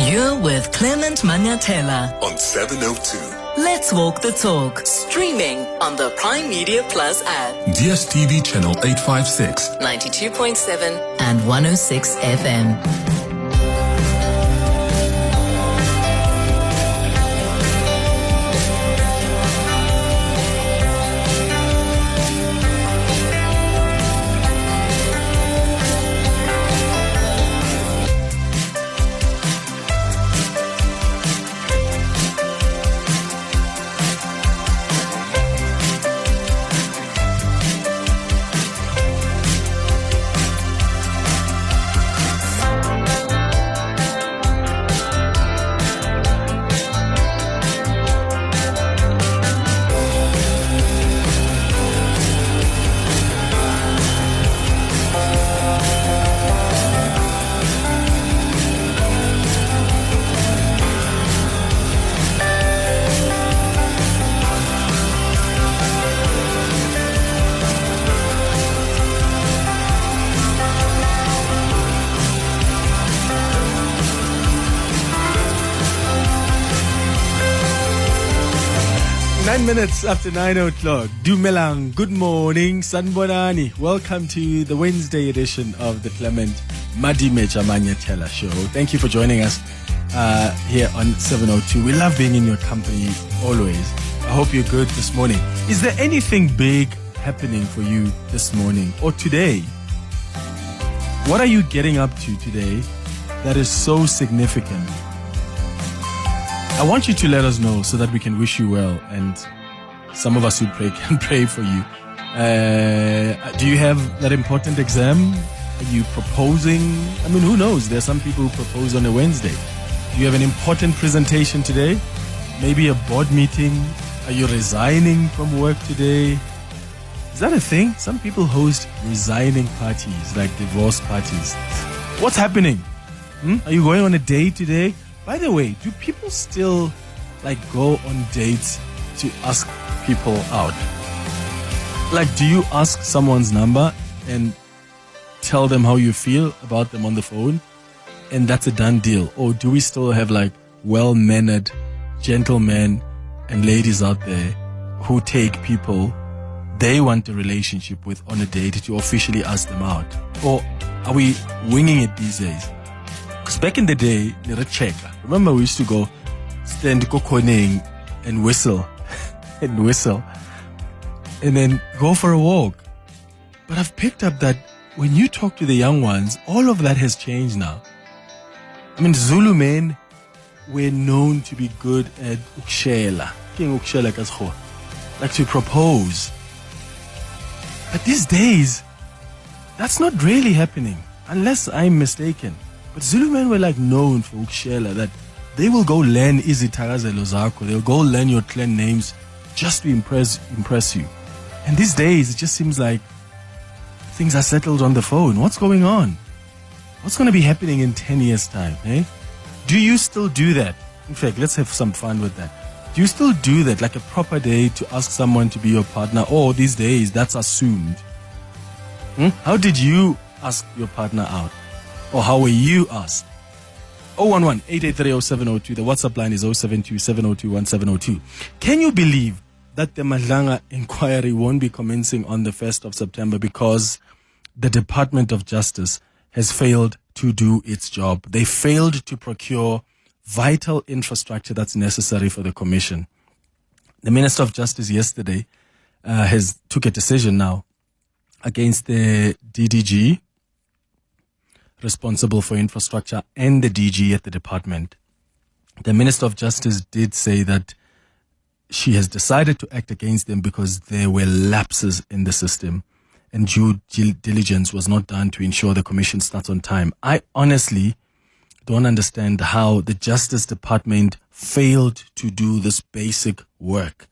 You're with Clement Manyathela on 702. Let's walk the talk. Streaming on the Prime Media Plus app. DSTV channel 856. 92.7 and 106 FM. Minutes after 9 o'clock. Dumelang, good morning, Sanbonani. Welcome to the Wednesday edition of the Clement Manyathela Show. Thank you for joining us here on 702. We love being in your company always. I hope you're good this morning. Is there anything big happening for you this morning or today? What are you getting up to today that is so significant? I want you to let us know so that we can wish you well, and some of us who pray can pray for you. Do you have that important exam? Are you proposing? I mean, who knows? There are some people who propose on a Wednesday. Do you have an important presentation today? Maybe a board meeting? Are you resigning from work today? Is that a thing? Some people host resigning parties, like divorce parties. What's happening? Are you going on a date today? By the way, do people still go on dates to ask people out? Do you ask someone's number and tell them how you feel about them on the phone and that's a done deal? Or do we still have well-mannered gentlemen and ladies out there who take people they want a relationship with on a date to officially ask them out? Or are we winging it these days? Because back in the day, remember we used to go stand kokoning and whistle and then go for a walk. But I've picked up that when you talk to the young ones, all of that has changed now. I mean, Zulu men were known to be good at shela, to propose. But these days, that's not really happening, unless I'm mistaken. But Zulu men were known for shela, that they will go learn izithakazelo zakho. They'll go learn your clan names just to impress you. And these days, it just seems like things are settled on the phone. What's going on? What's going to be happening in 10 years' time, eh? Do you still do that? In fact, let's have some fun with that. Do you still do that, like a proper day to ask someone to be your partner? Or these days, that's assumed? How did you ask your partner out? Or how were you asked? 011-883-0702. The WhatsApp line is 072-702-1702. Can you believe that the Madlanga inquiry won't be commencing on the 1st of September because the Department of Justice has failed to do its job? They failed to procure vital infrastructure that's necessary for the commission. The Minister of Justice yesterday took a decision now against the DDG, responsible for infrastructure, and the DG at the department. The Minister of Justice did say that she has decided to act against them because there were lapses in the system and due diligence was not done to ensure the commission starts on time. I honestly don't understand how the Justice Department failed to do this basic work.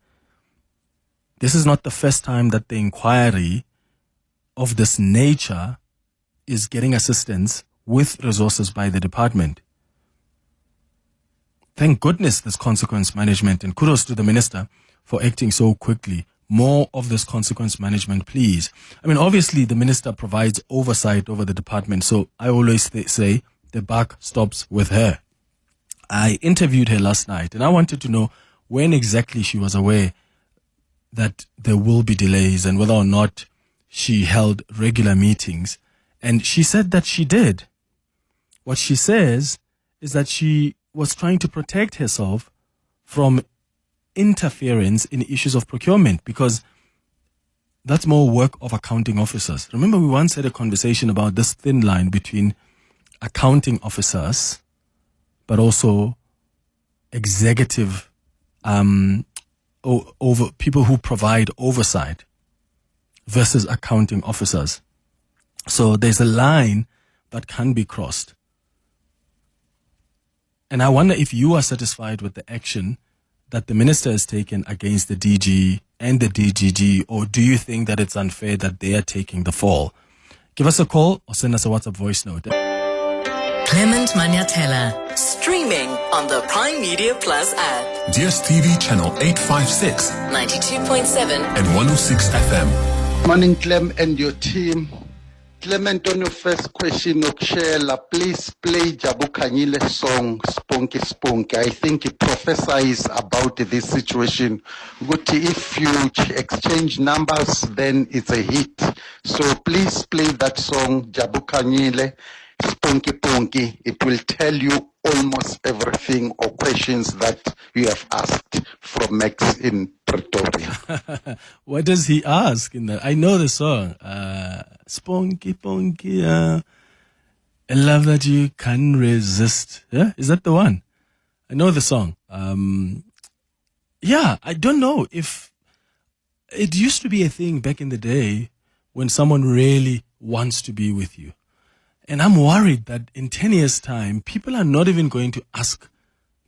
This is not the first time that the inquiry of this nature is getting assistance with resources by the department. Thank goodness there's consequence management, and kudos to the minister for acting so quickly. More of this consequence management, please. I mean, obviously the minister provides oversight over the department, so I always say the buck stops with her. I interviewed her last night, and I wanted to know when exactly she was aware that there will be delays and whether or not she held regular meetings. And she said that she did. What she says is that she was trying to protect herself from interference in issues of procurement, because that's more work of accounting officers. Remember, we once had a conversation about this thin line between accounting officers, but also executive, over people who provide oversight versus accounting officers. So there's a line that can be crossed. And I wonder if you are satisfied with the action that the minister has taken against the DG and the DGG, or do you think that it's unfair that they are taking the fall? Give us a call or send us a WhatsApp voice note. Clement Manyathela, streaming on the Prime Media Plus app. DSTV channel 856 92.7 and 106 FM. Morning, Clem and your team. Clement, on your first question, shela, please play Jabu Kanyile's song Spunky Spunky. I think it prophesies about this situation. Guti, if you exchange numbers, then it's a hit. So please play that song Jabu Kanyile Spunky Punky. It will tell you almost everything or questions that you have asked from Max in Pretoria. What does he ask in that? I know the song. Spunky Punky. I love that you can resist. Yeah, is that the one? I know the song. Yeah, I don't know if it used to be a thing back in the day when someone really wants to be with you. And I'm worried that in 10 years' time, people are not even going to ask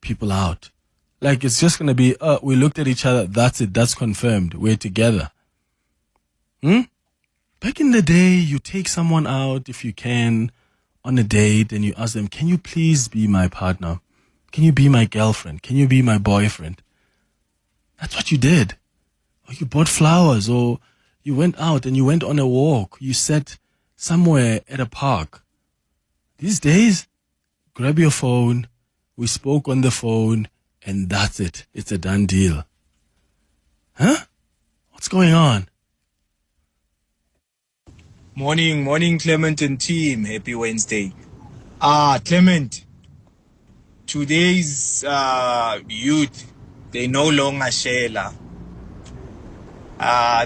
people out. Like, it's just going to be, we looked at each other, that's it, that's confirmed, we're together. Back in the day, you take someone out, if you can, on a date, and you ask them, can you please be my partner? Can you be my girlfriend? Can you be my boyfriend? That's what you did. Or you bought flowers, or you went out and you went on a walk. You sat somewhere at a park. These days, grab your phone, we spoke on the phone, and that's it. It's a done deal. Huh? What's going on? Morning, Clement and team. Happy Wednesday. Clement, today's youth, they no longer shela.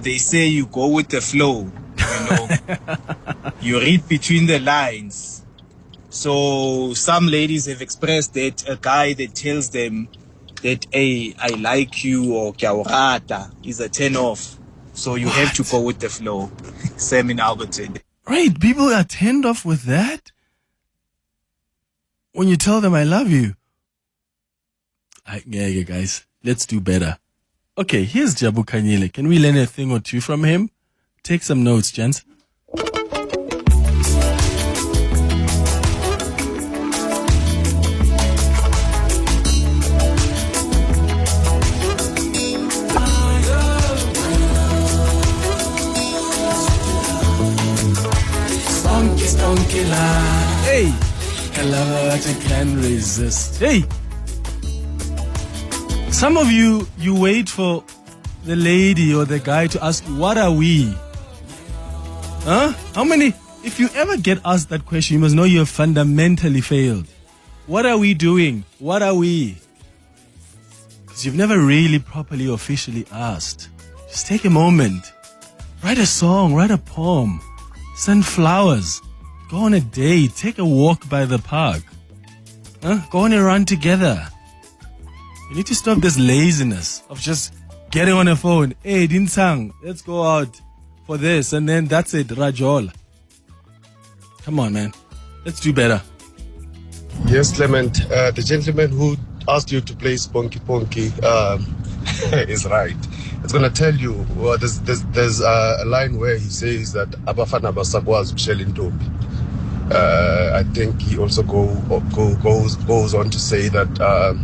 They say you go with the flow, you know. You read between the lines. So some ladies have expressed that a guy that tells them that, hey, I like you or kiaurata is a turn off. So you have to go with the flow. Sam in Alberton. Right, people are turned off with that? When you tell them I love you. Yeah, guys, let's do better. Okay, here's Jabu Kanyile. Can we learn a thing or two from him? Take some notes, gents. Hey, I love that you can resist. Hey, some of you wait for the lady or the guy to ask you, what are we? Huh? How many? If you ever get asked that question, you must know you have fundamentally failed. What are we doing? What are we? Because you've never really properly officially asked. Just take a moment. Write a song, write a poem, send flowers. Go on a date. Take a walk by the park. Go on a run together. You need to stop this laziness of just getting on a phone. Hey, Dinsang, let's go out for this. And then that's it, Rajol. Come on, man. Let's do better. Yes, Clement. The gentleman who asked you to play Spunky Punky is right. It's going to tell you, there's a line where he says that Abafana Basakwas Shellintobi. I think he also goes on to say that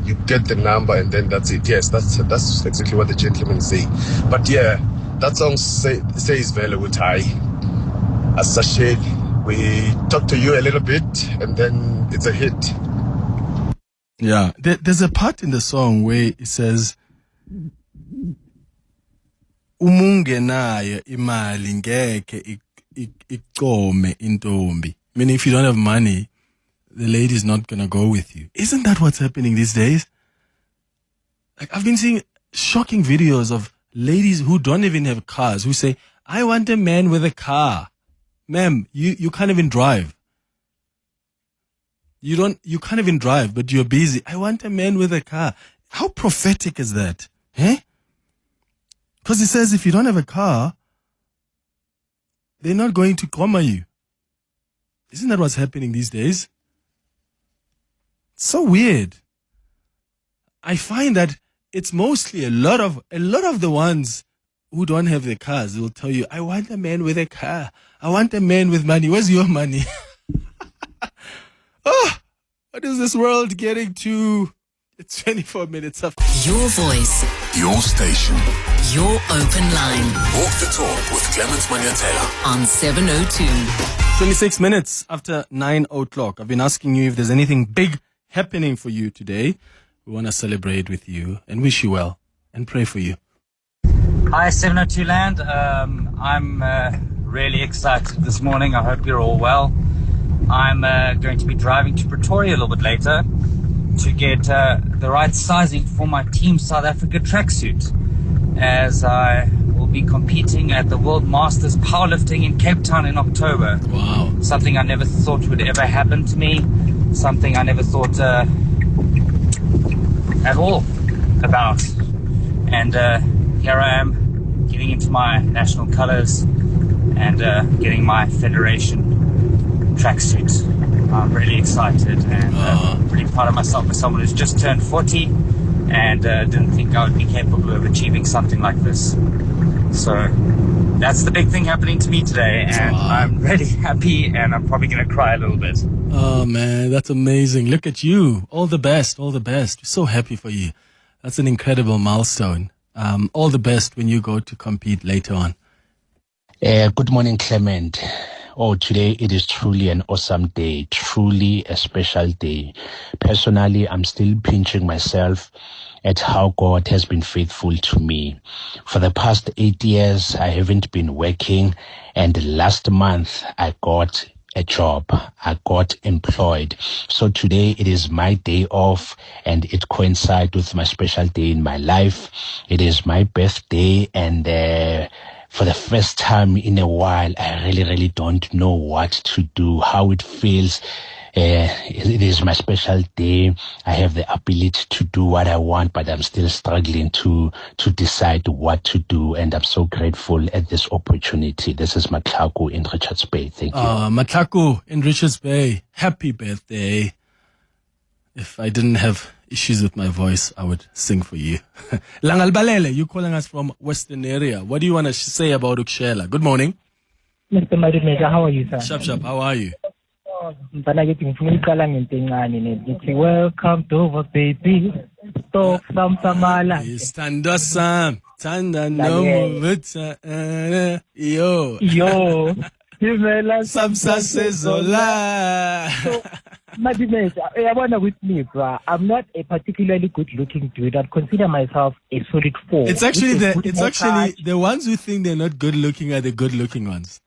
you get the number and then that's it. Yes, that's exactly what the gentleman say. But yeah, that song says very good. As Sashel, we talk to you a little bit and then it's a hit. Yeah. There's a part in the song where it says, umungenayo imali ngeke ikome intombi. Meaning if you don't have money, the lady's not going to go with you. Isn't that what's happening these days? Like, I've been seeing shocking videos of ladies who don't even have cars who say, I want a man with a car. Ma'am, you can't even drive. You can't even drive, but you're busy. I want a man with a car. How prophetic is that? Eh? Because it says if you don't have a car, they're not going to come at you. Isn't that what's happening these days? It's so weird. I find that it's mostly a lot of the ones who don't have the cars. They'll tell you, I want a man with a car. I want a man with money. Where's your money? Oh, what is this world getting to? It's 24 minutes after. Your voice, Your station. your open line Walk the talk with Clement Manyathela. on 702. 26 minutes after 9 o'clock. I've been asking you if there's anything big happening for you today. We want to celebrate with you and wish you well and pray for you. Hi, 702 Land. I'm really excited this morning. I hope you're all well. I'm going to be driving to Pretoria a little bit later to get the right sizing for my Team South Africa tracksuit, as I will be competing at the World Masters Powerlifting in Cape Town in October. Wow. Something I never thought would ever happen to me. Something I never thought at all about. And here I am, getting into my national colors and getting my federation tracksuit. I'm really excited and pretty proud of myself as someone who's just turned 40 and didn't think I would be capable of achieving something like this. So that's the big thing happening to me today, and I'm really happy, and I'm probably going to cry a little bit. Oh, man, that's amazing. Look at you. All the best. All the best. We're so happy for you. That's an incredible milestone. All the best when you go to compete later on. Good morning, Clement. Oh, today it is truly an awesome day, truly a special day. Personally, I'm still pinching myself at how God has been faithful to me. For the past 8 years, I haven't been working, and last month I got a job. I got employed. So today it is my day off, and it coincides with my special day in my life. It is my birthday, and for the first time in a while, I really don't know what to do, how it feels. It is my special day. I have the ability to do what I want, but I'm still struggling to decide what to do. And I'm so grateful at this opportunity. This is Matlaku in Richards Bay. Thank you. Matlaku in Richards Bay. Happy birthday. If I didn't have issues with my voice, I would sing for you. Langal Balele, you're calling us from Western area. What do you want to say about Shela? Good morning. Mr. Madimega, how are you, sir? Sharp, how are you? Welcome to baby. Talk some samala. Standa sam. Tanda no muvita. Yo. Samsa sezola. Madimega, I wanna with me, bro. I'm not a particularly good looking dude. I'd consider myself a solid 4. It's actually the ones who think they're not good looking are the good looking ones.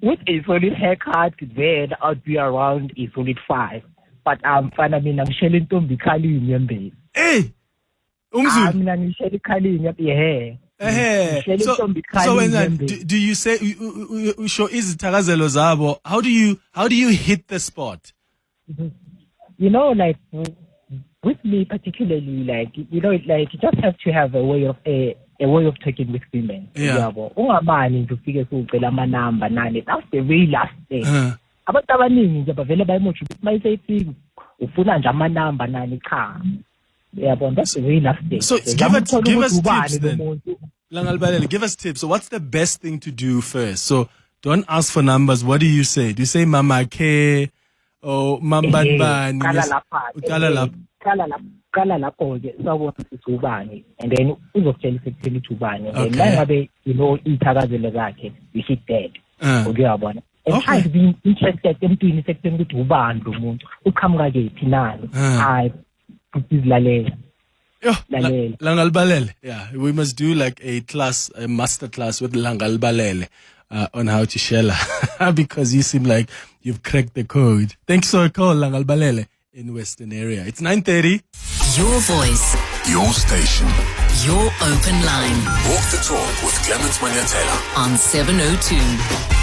With a solid haircut, then I'd be around a solid 5. But I'm shelling to be Kali in your base. Hey! I'm shelling Kali in your hair. So when do you say show is Tarazelo Zabo? How do you hit the spot? You know, like with me particularly, like you know, like you just have to have a way of talking with women. Yeah. To figure number nine. That's the very last thing. About abaningi bavela bayimuthi mayise ufuna nje amanamba nani car. Yeah, but that's the very last thing. So give us tips then. Langal Balele, give us tips. So what's the best thing to do first? So don't ask for numbers. What do you say? Do you say Mama K or Mamban? Kala lapho ke sawona sisubani and then uzokutshela ukuthi ubani and then ngabe you know ithakazelo zakhe you hit that uyabona and trying to be interested emntwini sekuteni ukuthi ubani lo muntu uqhamuka kephi nalo hayi uzilalela Langalbalele. Yeah, we must do like a master class with Langalbalele on how to shela because you seem like you've cracked the code. Thanks for a call, Langalbalele in Western area. It's 9:30. Your voice, Your station. your open line Walk the talk with Clement Manyathela. on 702.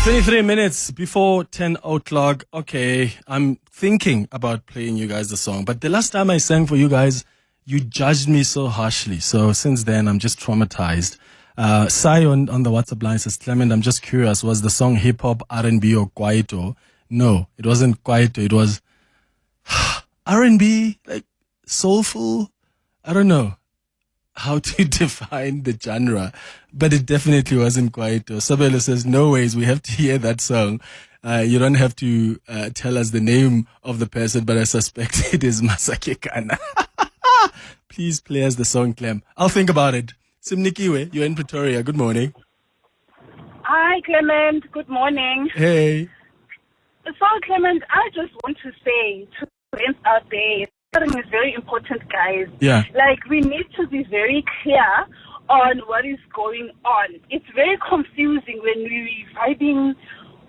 23 minutes before 10 o'clock. Okay, I'm thinking about playing you guys the song, but the last time I sang for you guys, you judged me so harshly. So since then, I'm just traumatized. Sai on the WhatsApp line says, Clement, I'm just curious, was the song hip hop, R&B or Kwaito? No, it wasn't Kwaito. It was R&B, like soulful. I don't know how to define the genre, but it definitely wasn't Kwaito. Sabelo says, no ways, we have to hear that song. You don't have to tell us the name of the person, but I suspect it is Masake Kana. Please play us the song, Clem. I'll think about it. Simnikiwe, you're in Pretoria. Good morning. Hi, Clement. Good morning. Hey. So, Clement, I just want to say to friends out there, something is very important, guys. Yeah. Like, we need to be very clear on what is going on. It's very confusing when we're vibing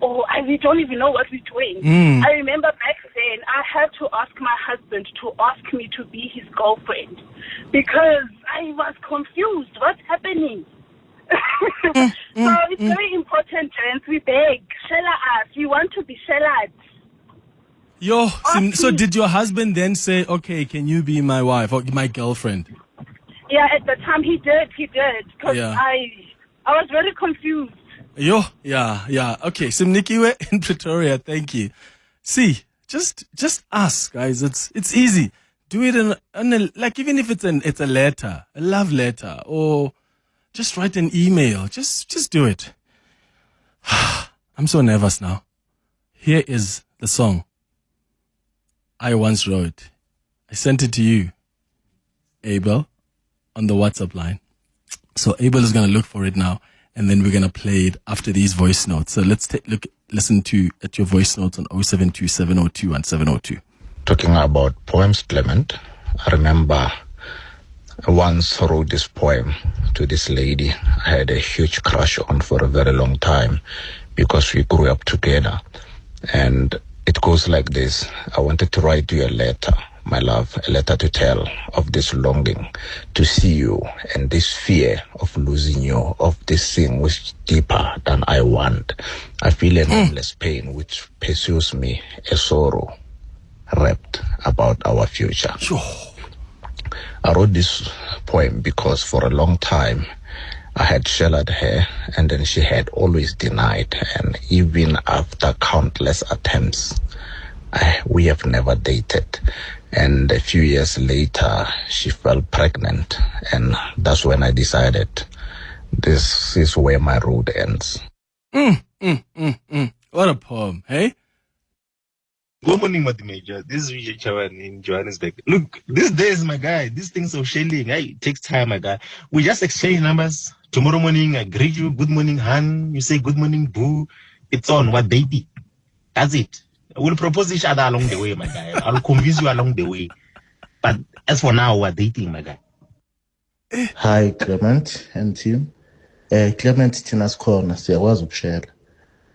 or we don't even know what we're doing. I remember back then, I had to ask my husband to ask me to be his girlfriend because I was confused. What's happening? So it's very important, gents. We beg, shela us. We want to be shelad. So did your husband then say, okay, can you be my wife or my girlfriend? Yeah, at the time he did. Because I was very confused. Yeah. Okay, Simnikiwe in Pretoria, thank you. See, just ask, guys. It's easy. Do it in like even if it's a letter, a love letter, or just write an email. Just do it. I'm so nervous now. Here is the song I once wrote. I sent it to you, Abel, on the WhatsApp line. So Abel is going to look for it now, and then we're going to play it after these voice notes. So let's listen at your voice notes on 072 702 and 702. Talking about poems, Clement, I remember I once wrote this poem to this lady I had a huge crush on for a very long time because we grew up together. And it goes like this. I wanted to write you a letter, my love, a letter to tell of this longing to see you and this fear of losing you, of this thing which is deeper than I want. I feel an endless pain which pursues me, a sorrow wrapped about our future. Sure. I wrote this poem because for a long time I had sheltered her and then she had always denied, and even after countless attempts, we have never dated. And a few years later, she fell pregnant, and that's when I decided this is where my road ends. What a poem, hey? Good morning, Madi Major. This is Vijay Chavan in Johannesburg. Look, these days, my guy, these things of shelling, it takes time, my guy. We just exchange numbers. Tomorrow morning, I greet you. Good morning, Han. You say good morning, Boo. It's on. What baby? That's it. We'll propose each other along the way, my guy. I'll convince you along the way. But as for now, we're dating, my guy. Hi, Clement and team. Clement Tina's corner, siyakwazi ukushela.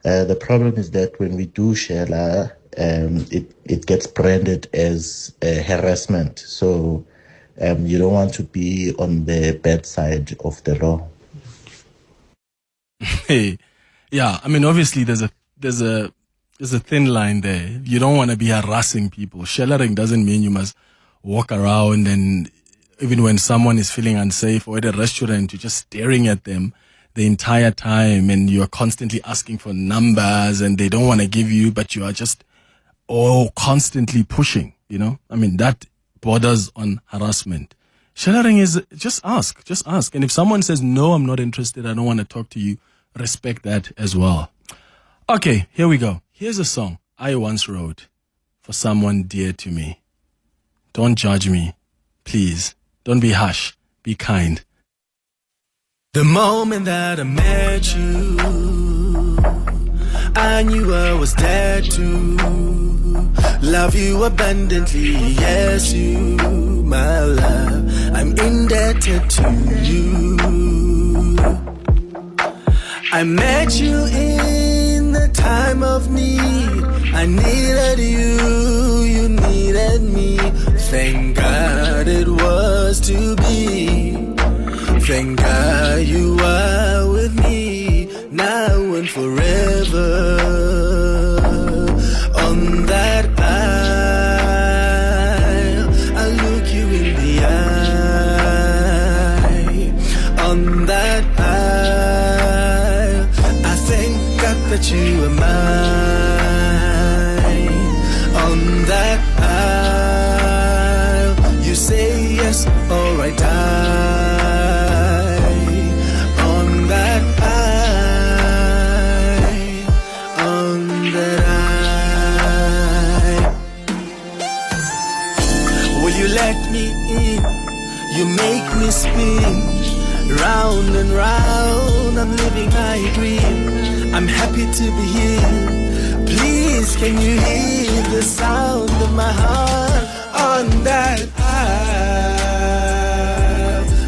The problem is that when we do shela, it gets branded as harassment. So you don't want to be on the bad side of the law. Hey, yeah. I mean, obviously, there's a thin line there. You don't want to be harassing people. Shellering doesn't mean you must walk around and even when someone is feeling unsafe or at a restaurant, you're just staring at them the entire time and you're constantly asking for numbers and they don't want to give you, but you are just constantly pushing, you know? I mean, that borders on harassment. Shellering is just ask. And if someone says, no, I'm not interested, I don't want to talk to you, respect that as well. Okay, here we go. Here's a song I once wrote for someone dear to me. Don't judge me, please. Don't be harsh. Be kind. The moment that I met you, I knew I was there to love you abundantly. Yes, you, my love, I'm indebted to you. I met you in the time of need. I needed you, you needed me. Thank God it was to be. Thank God you are with me now and forever. On that aisle, I look you in the eye. On that aisle, I thank God that you are mine. On that aisle, you say yes, alright, on that will you let me in? You make me spin round and round. I'm living my dream. I'm happy to be here. Please, can you hear the sound of my heart on that aisle?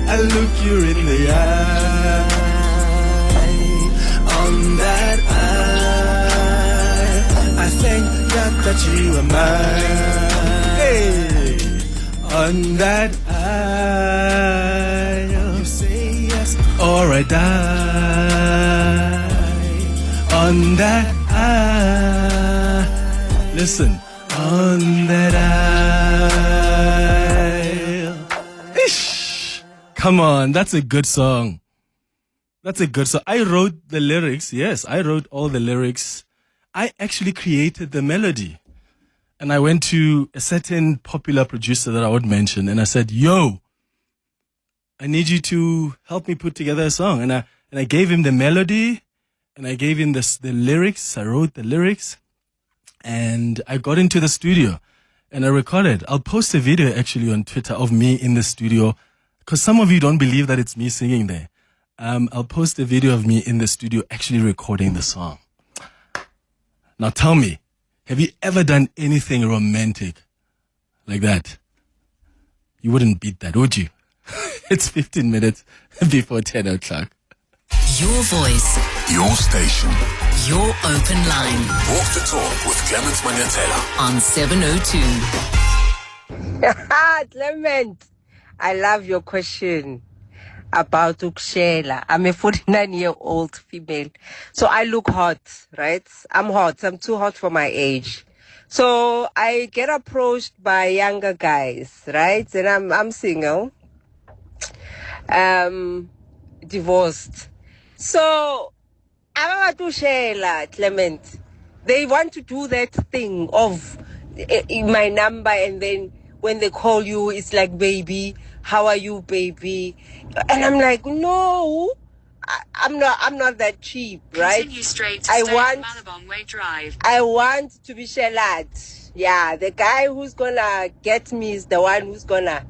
I look you in the eye. On that aisle, I thank God that you are mine. Hey. On that aisle, you say yes, or I die. On that aisle, listen, on that aisle. Ish. Come on, that's a good song. That's a good song. I wrote the lyrics. Yes, I wrote all the lyrics. I actually created the melody. And I went to a certain popular producer that I would mention, and I said, yo, I need you to help me put together a song. And I gave him the melody, and I gave him the lyrics. I wrote the lyrics, and I got into the studio, and I recorded. I'll post a video actually on Twitter of me in the studio, because some of you don't believe that it's me singing there. I'll post a video of me in the studio actually recording the song. Now tell me, have you ever done anything romantic like that? You wouldn't beat that, would you? It's 15 minutes before 10 o'clock. Your voice. Your station. Your open line. Walk the talk with Clement Manyathela. On 702. Clement, I love your question about shela. I'm a 49-year-old female. So I look hot, right? I'm hot. I'm too hot for my age. So I get approached by younger guys, right? And I'm single. Divorced. So I'm about to shela, Clement. They want to do that thing of my number, and then when they call you, it's like, baby, how are you, baby? And I'm like, no, I'm not that cheap, right? Continue straight to Malabong Way Drive. I want to be shelat. Yeah, the guy who's gonna get me is the one who's gonna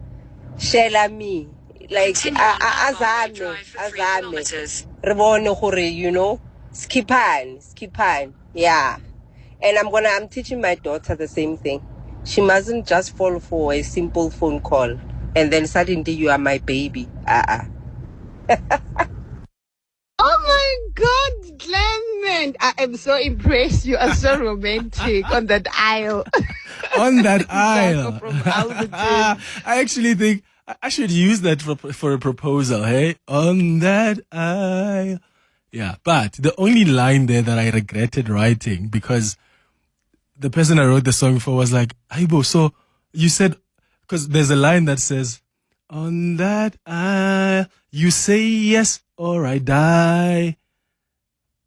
shela me. Like, azame, you know, skipan, yeah. And I'm teaching my daughter the same thing. She mustn't just fall for a simple phone call and then suddenly you are my baby. Oh my God, Clement! I am so impressed. You are so romantic on that aisle. On that aisle. I actually think I should use that for a proposal, hey? On that aisle. Yeah, but the only line there that I regretted writing, because the person I wrote the song for was like, Aibo, so you said, because there's a line that says, on that aisle, you say yes or I die.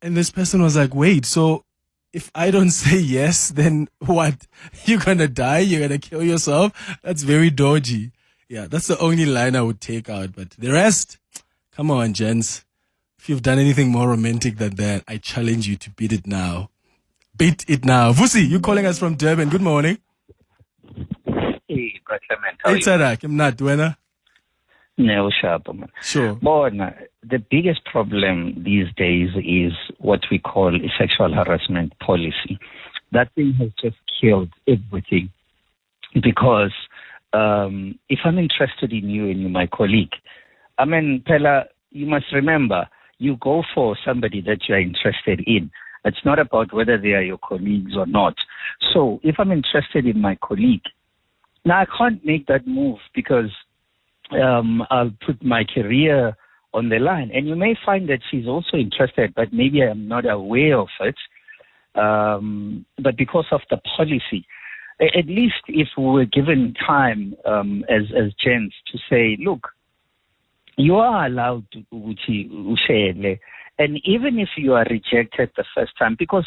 And this person was like, wait, so if I don't say yes, then what? You're going to die? You're going to kill yourself? That's very dodgy. Yeah, that's the only line I would take out. But the rest, come on, gents. If you've done anything more romantic than that, I challenge you to beat it now. Beat it now. Vusi, you calling us from Durban. Good morning. Hey, Clement. How are you? It's Arak. I'm not, Duena. No, sharp, man. Sure. Bona, the biggest problem these days is what we call a sexual harassment policy. That thing has just killed everything. Because if I'm interested in you and you're my colleague, I mean, Pella, you must remember, you go for somebody that you're interested in. It's not about whether they are your colleagues or not. So if I'm interested in my colleague, now I can't make that move because I'll put my career on the line. And you may find that she's also interested, but maybe I'm not aware of it. But because of the policy, at least if we were given time as gents to say, look, you are allowed to ushele, and even if you are rejected the first time, because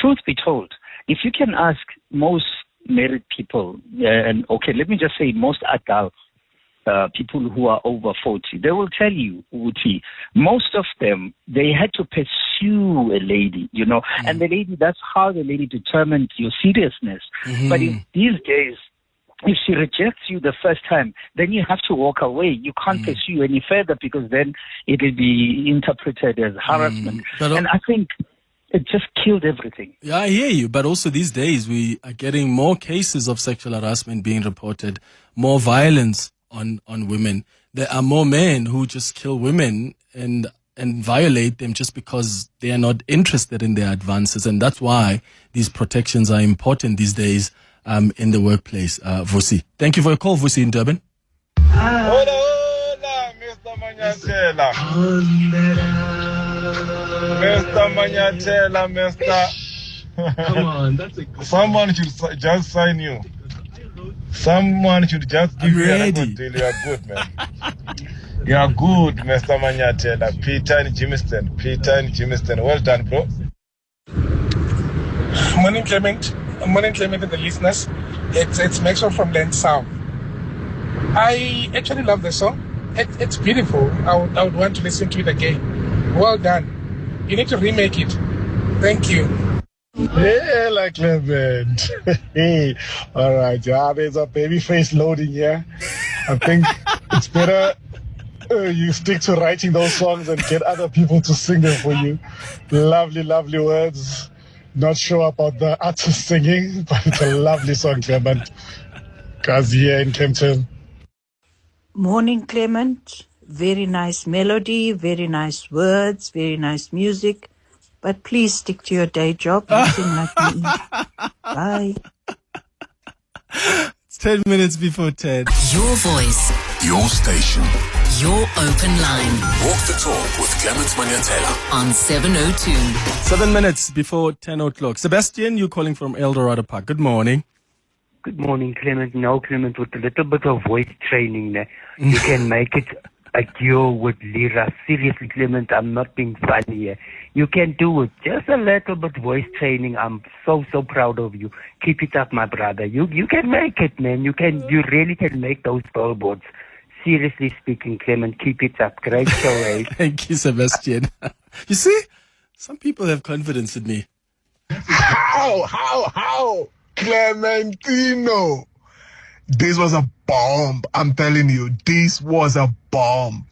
truth be told, if you can ask most married people, and okay, let me just say most adult people who are over 40, they will tell you, Uti, most of them, they had to pursue a lady, you know, and the lady, that's how the lady determined your seriousness. But these days, if she rejects you the first time, then you have to walk away. You can't pursue any further because then it will be interpreted as harassment. And I think it just killed everything. Yeah, I hear you. But also these days, we are getting more cases of sexual harassment being reported, more violence on women. There are more men who just kill women and violate them just because they are not interested in their advances. And that's why these protections are important these days in the workplace. Vusi. Thank you for your call, Vusi in Durban. Hola, Mr. Manyathela. Mr. Manyathela, Mr. Come on, that's a good Someone should just sign you. Someone should just give you a good deal. You are good, man. You are good, Mr. Manyathela. Peter and Jimiston. Well done, bro. Morning, Clement. Morning, Clement and the listeners. It's Maxwell from Land South. I actually love the song. It's beautiful. I would want to listen to it again. Well done. You need to remake it. Thank you. Yeah, like Clement. Hey, all right. Yeah, there's a baby face loading here. I think it's better you stick to writing those songs and get other people to sing them for you. Lovely, lovely words. Not sure about the artist singing, but it's a lovely song, Clement. Kazi here in Kempton. Morning, Clement. Very nice melody, very nice words, very nice music. But please stick to your day job and sing like me. Bye. It's 10 minutes before 10. Your voice. Your station. Your open line. Walk the talk with Clement Manyathela. On 702. 7 minutes before 10 o'clock. Sebastian, you're calling from Eldorado Park. Good morning. Good morning, Clement. Now, Clement, with a little bit of voice training, you can make it a duo with Lira. Seriously, Clement, I'm not being funny here. You can do it. Just a little bit voice training. I'm so proud of you. Keep it up, my brother. You can make it, man. You really can make those billboards. Seriously speaking, Clement, keep it up. Great show, eh? Thank you, Sebastian. You see, some people have confidence in me. How? Clementino. This was a bomb. I'm telling you, this was a bomb.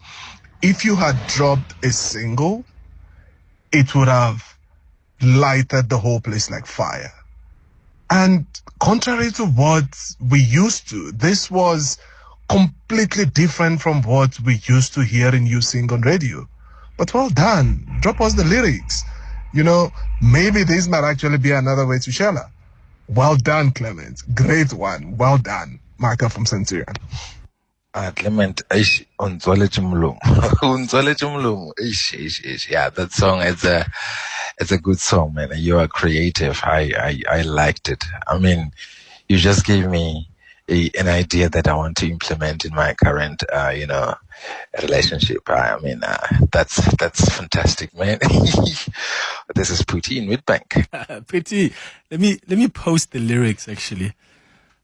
If you had dropped a single, it would have lighted the whole place like fire. And contrary to what we used to, this was completely different from what we used to hear in you sing on radio. But well done. Drop us the lyrics. You know, maybe this might actually be another way to shela. Well done, Clement. Great one. Well done. Marker from Centurion. Clement, unzwale chumlungu. Yeah, that song it's a good song, man. You are creative. I liked it. I mean, you just gave me an idea that I want to implement in my current, relationship. I mean, that's fantastic, man. This is Putty in Witbank. Putty, let me post the lyrics actually.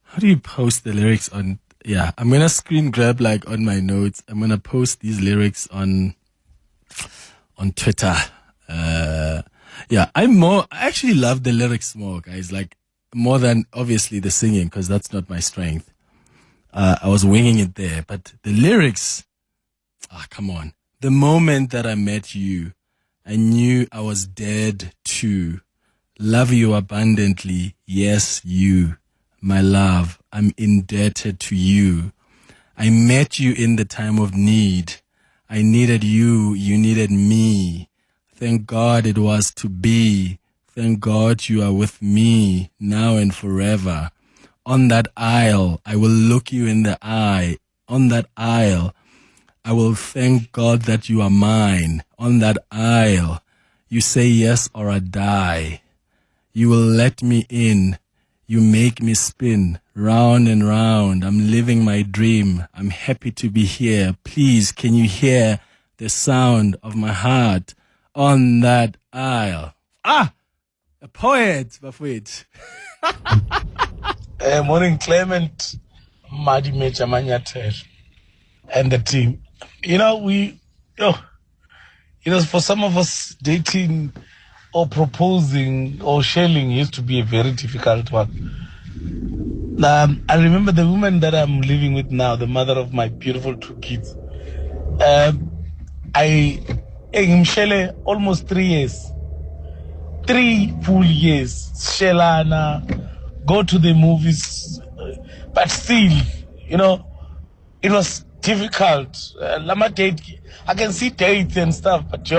How do you post the lyrics on? Yeah, I'm gonna screen grab like on my notes. I'm gonna post these lyrics on Twitter. I actually love the lyrics more, guys. Like more than obviously the singing, because that's not my strength. I was winging it there, but the lyrics, come on. The moment that I met you, I knew I was dead too. Love you abundantly. Yes, you. My love, I'm indebted to you. I met you in the time of need. I needed you. You needed me. Thank God it was to be. Thank God you are with me now and forever. On that aisle, I will look you in the eye. On that aisle, I will thank God that you are mine. On that aisle, you say yes or I die. You will let me in. You make me spin round and round. I'm living my dream. I'm happy to be here. Please, can you hear the sound of my heart on that aisle? A poet, Bafwit. Morning, Clement Manyathela Manyathela and the team. For some of us, dating or proposing or shelling used to be a very difficult one. I remember the woman that I'm living with now, the mother of my beautiful 2 kids. I shele almost 3 years. 3 full years. Shelana, go to the movies. But still, it was difficult. Lama date, I can see dates and stuff, but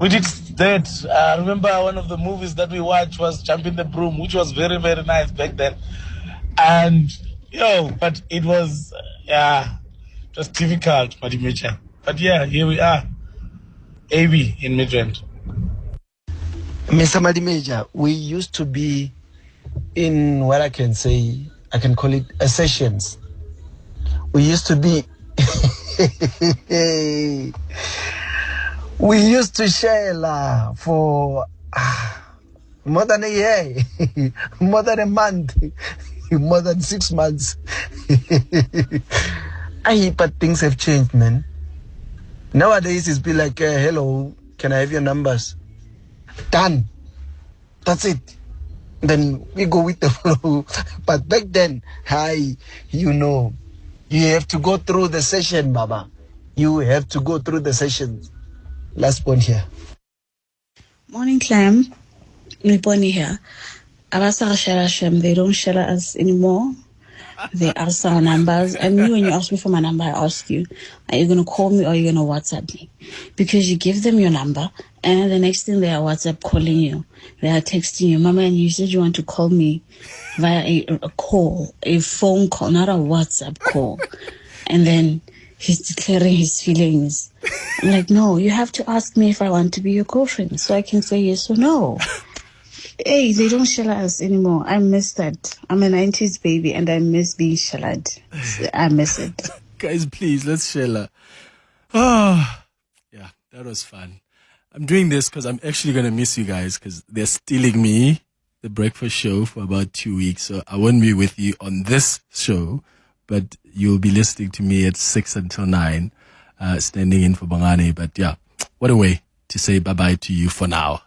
we did that. I remember one of the movies that we watched was Jumping the Broom, which was very, very nice back then. And, but it was, just difficult, Madimecha. But here we are. AB in Midrand. Mr. Madimeja, we used to be in what I can call it sessions. We used to be, we used to share for more than a year, more than a month, more than 6 months. But things have changed, man. Nowadays it's be like, hello, can I have your numbers? Done. That's it. Then we go with the flow. But back then, you have to go through the session, Baba. You have to go through the session. Last one here. Morning, Clem. Niponi here. Abasa Shem, they don't share us anymore. They ask our numbers. And when you ask me for my number, I ask you, are you going to call me or are you going to WhatsApp me? Because you give them your number and the next thing they are WhatsApp calling you. They are texting you, Mama, and you said you want to call me via a call, a phone call, not a WhatsApp call. And then he's declaring his feelings. I'm like, no, you have to ask me if I want to be your girlfriend so I can say yes or no. Hey, they don't shell us anymore. I miss that. I'm a 90s baby and I miss being shelled. I miss it. Guys, please, let's shell. Yeah, that was fun. I'm doing this because I'm actually going to miss you guys because they're stealing me, the breakfast show, for about 2 weeks. So I won't be with you on this show, but you'll be listening to me at 6 until 9, standing in for Bangani. But yeah, what a way to say bye-bye to you for now.